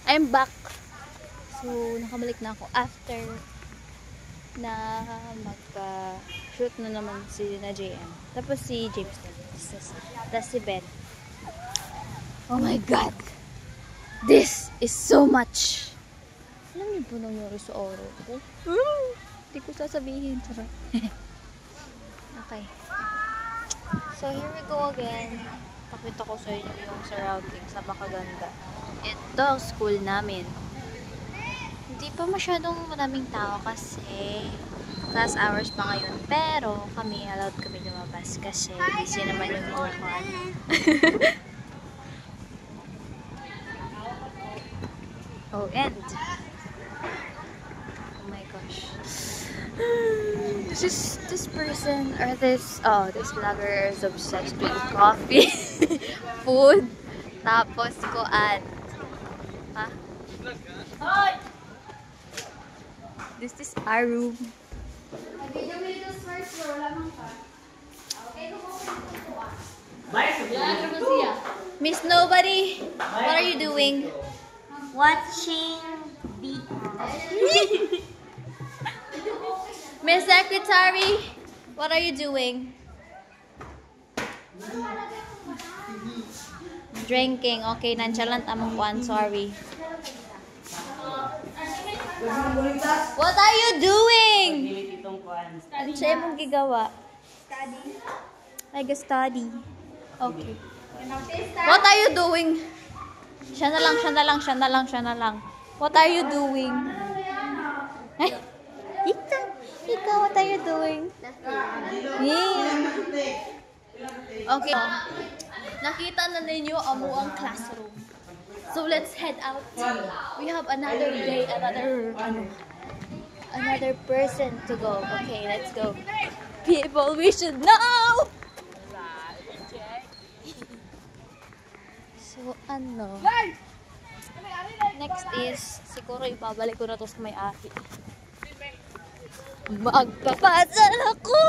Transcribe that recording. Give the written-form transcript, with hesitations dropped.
I'm back. So, nakabalik na ako after na mag-shoot na naman si na JM. Tapos si James. Tapos si Ben. Oh my God! This is so much! Alam niyo po nangyari sa oras ko? Hindi ko sasabihin. Okay. So, here we go again. Pakita ko sa inyo yung surroundings. Napakaganda. Ito ang school namin. Hindi pa masyadong maraming tao kasi class hours pa ngayon. Pero kami, allowed kami lumabas kasi busy naman yung mga ano. Oh, and oh my gosh. This person or this vlogger is obsessed with coffee, food, tapos kuan. Ha? This is our room. Miss Nobody, what are you doing? Watching BTS. Miss Secretary, what are you doing? Drinking. Okay, nonchalant among kuan, sorry. What are you doing? Ano siya mong gigawa? Study. Study. Okay. What are you doing? Siya na lang. What are you doing? Ay, ikaw, what are you doing? Okay. Nakita na ninyo amo ang classroom. So let's head out. We have another day, another person to go. Okay, let's go. People, we should know. So next is siguro ibabalik ko na to sa may-ari. Magpapasal ako.